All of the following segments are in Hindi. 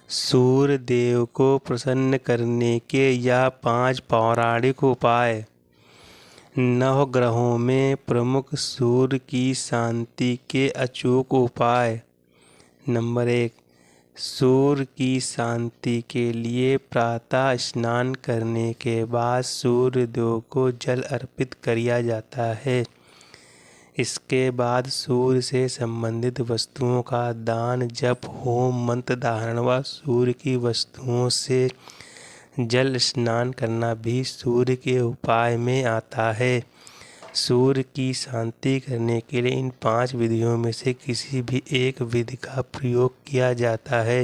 सूर्य देव को प्रसन्न करने के यह 5 पौराणिक उपाय। नवग्रहों में प्रमुख सूर्य की शांति के अचूक उपाय। नंबर 1, सूर्य की शांति के लिए प्रातः स्नान करने के बाद सूर्य देव को जल अर्पित किया जाता है। इसके बाद सूर्य से संबंधित वस्तुओं का दान, जप, होम मंत्र धारण व सूर्य की वस्तुओं से जल स्नान करना भी सूर्य के उपाय में आता है। सूर्य की शांति करने के लिए इन 5 विधियों में से किसी भी एक विधि का प्रयोग किया जाता है।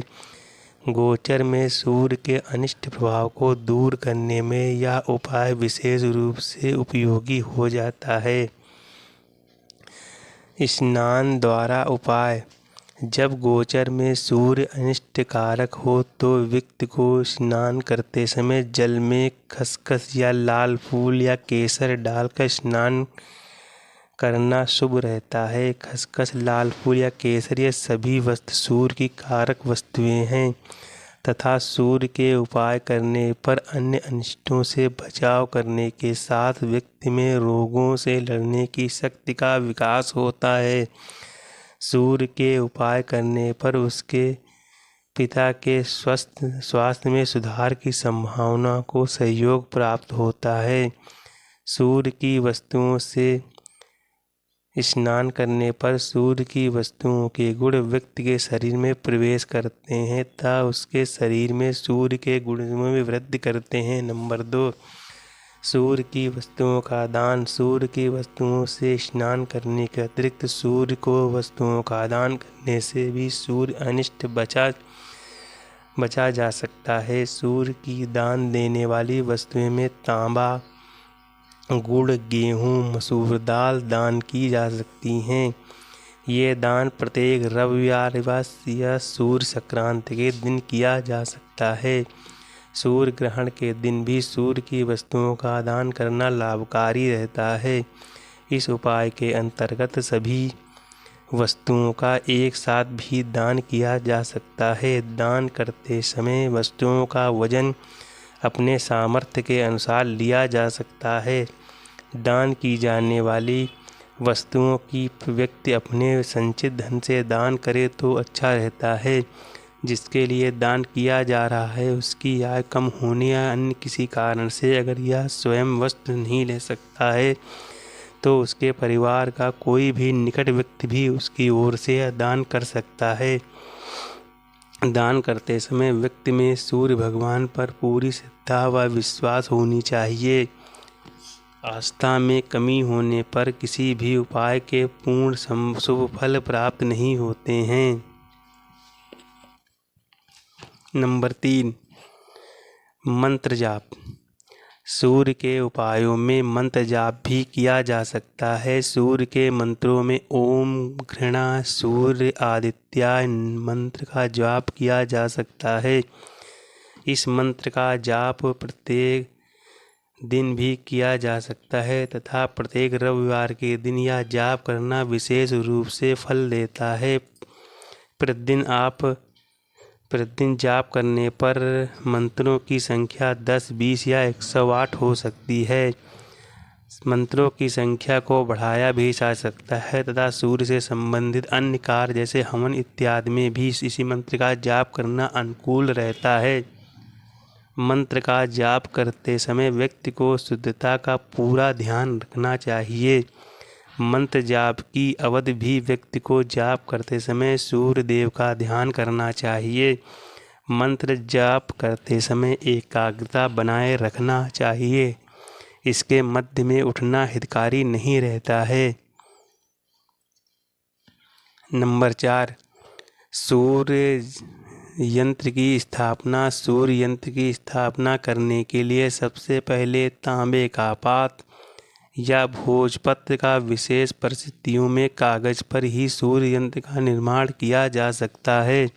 गोचर में सूर्य के अनिष्ट प्रभाव को दूर करने में यह उपाय विशेष रूप से उपयोगी हो जाता है। स्नान द्वारा उपाय। जब गोचर में सूर्य अनिष्टकारक हो तो व्यक्ति को स्नान करते समय जल में खसखस या लाल फूल या केसर डालकर स्नान करना शुभ रहता है। खसखस, लाल फूल या केसर ये सभी वस्तु सूर्य की कारक वस्तुएं हैं तथा सूर्य के उपाय करने पर अन्य अनिष्टों से बचाव करने के साथ व्यक्ति में रोगों से लड़ने की शक्ति का विकास होता है। सूर्य के उपाय करने पर उसके पिता के स्वास्थ्य में सुधार की संभावना को सहयोग प्राप्त होता है। सूर्य की वस्तुओं से स्नान करने पर सूर्य की वस्तुओं के गुण व्यक्ति के शरीर में प्रवेश करते हैं तथा उसके शरीर में सूर्य के गुणों में वृद्धि करते हैं। नंबर 2, सूर्य की वस्तुओं का दान। सूर्य की वस्तुओं से स्नान करने के अतिरिक्त सूर्य को वस्तुओं का दान करने से भी सूर्य अनिष्ट बचा जा सकता है। सूर्य की दान देने वाली वस्तुएं में तांबा, गुड़, गेहूँ, मसूर दाल दान की जा सकती हैं। ये दान प्रत्येक रविवार या सूर्य संक्रांति के दिन किया जा सकता है। सूर्य ग्रहण के दिन भी सूर्य की वस्तुओं का दान करना लाभकारी रहता है। इस उपाय के अंतर्गत सभी वस्तुओं का एक साथ भी दान किया जा सकता है। दान करते समय वस्तुओं का वजन अपने सामर्थ्य के अनुसार लिया जा सकता है। दान की जाने वाली वस्तुओं की व्यक्ति अपने संचित धन से दान करे तो अच्छा रहता है। जिसके लिए दान किया जा रहा है उसकी आय कम होने या अन्य किसी कारण से अगर यह स्वयं वस्तु नहीं ले सकता है तो उसके परिवार का कोई भी निकट व्यक्ति भी उसकी ओर से दान कर सकता है। दान करते समय व्यक्ति में सूर्य भगवान पर पूरी श्रद्धा व विश्वास होनी चाहिए। आस्था में कमी होने पर किसी भी उपाय के पूर्ण शुभ फल प्राप्त नहीं होते हैं। नंबर 3, मंत्र जाप। सूर्य के उपायों में मंत्र जाप भी किया जा सकता है। सूर्य के मंत्रों में ओम, घृणा, सूर्य, आदित्याय मंत्र का जाप किया जा सकता है। इस मंत्र का जाप प्रत्येक दिन भी किया जा सकता है तथा प्रत्येक रविवार के दिन यह जाप करना विशेष रूप से फल देता है। प्रतिदिन जाप करने पर मंत्रों की संख्या 10, 20 या 108 हो सकती है। मंत्रों की संख्या को बढ़ाया भी जा सकता है तथा सूर्य से संबंधित अन्य कार्य जैसे हवन इत्यादि में भी इसी मंत्र का जाप करना अनुकूल रहता है। मंत्र का जाप करते समय व्यक्ति को शुद्धता का पूरा ध्यान रखना चाहिए। मंत्र जाप की अवधि भी व्यक्ति को जाप करते समय सूर्य देव का ध्यान करना चाहिए। मंत्र जाप करते समय एकाग्रता बनाए रखना चाहिए। इसके मध्य में उठना हितकारी नहीं रहता है। नंबर 4, सूर्य यंत्र की स्थापना। सूर्य यंत्र की स्थापना करने के लिए सबसे पहले तांबे का पात्र या भोजपत्र का विशेष परिस्थितियों में कागज पर ही सूर्य यंत्र का निर्माण किया जा सकता है।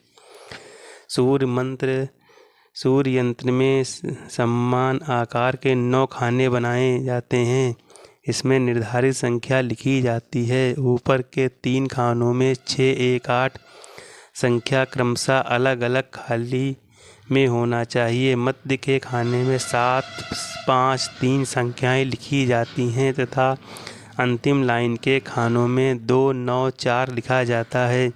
सूर्य यंत्र में समान आकार के 9 खाने बनाए जाते हैं। इसमें निर्धारित संख्या लिखी जाती है। ऊपर के 3 खानों में 6, 1, 8 संख्या क्रमशः अलग अलग खाली में होना चाहिए। मध्य के खाने में 7, 5, 3 संख्याएं लिखी जाती हैं तथा अंतिम लाइन के खानों में 2, 9, 4 लिखा जाता है।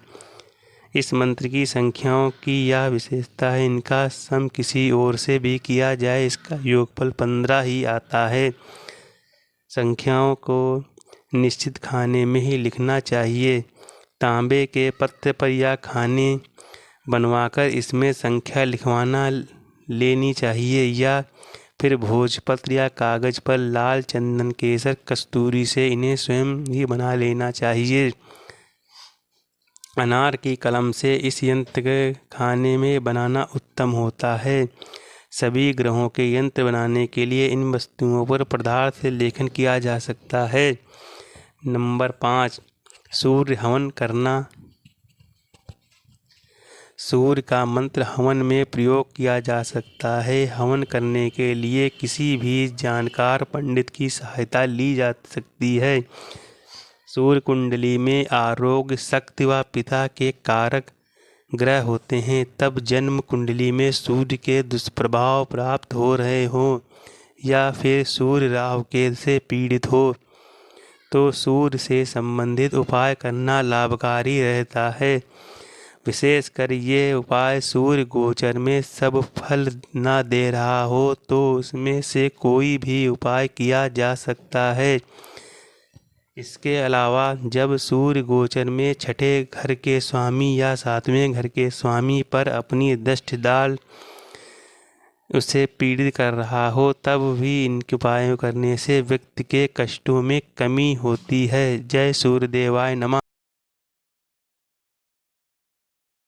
इस मंत्र की संख्याओं की यह विशेषता है, इनका सम किसी ओर से भी किया जाए इसका योगफल 15 ही आता है। संख्याओं को निश्चित खाने में ही लिखना चाहिए। तांबे के पत्र पर या खाने बनवाकर इसमें संख्या लिखवाना लेनी चाहिए या फिर भोजपत्र या कागज पर लाल चंदन केसर कस्तूरी से इन्हें स्वयं ही बना लेना चाहिए। अनार की कलम से इस यंत्र के खाने में बनाना उत्तम होता है। सभी ग्रहों के यंत्र बनाने के लिए इन वस्तुओं पर पदार्थ से लेखन किया जा सकता है। नंबर 5, सूर्य हवन करना। सूर्य का मंत्र हवन में प्रयोग किया जा सकता है। हवन करने के लिए किसी भी जानकार पंडित की सहायता ली जा सकती है। सूर्य कुंडली में आरोग्य, शक्ति व पिता के कारक ग्रह होते हैं। तब जन्म कुंडली में सूर्य के दुष्प्रभाव प्राप्त हो रहे हों या फिर सूर्य राहु केतु से पीड़ित हो तो सूर्य से संबंधित उपाय करना लाभकारी रहता है। विशेषकर ये उपाय सूर्य गोचर में सब फल न दे रहा हो तो उसमें से कोई भी उपाय किया जा सकता है। इसके अलावा जब सूर्य गोचर में छठे घर के स्वामी या 7वें घर के स्वामी पर अपनी दृष्टि डाल उसे पीड़ित कर रहा हो तब भी इन उपायों करने से व्यक्ति के कष्टों में कमी होती है। जय सूर्यदेवाय नमः।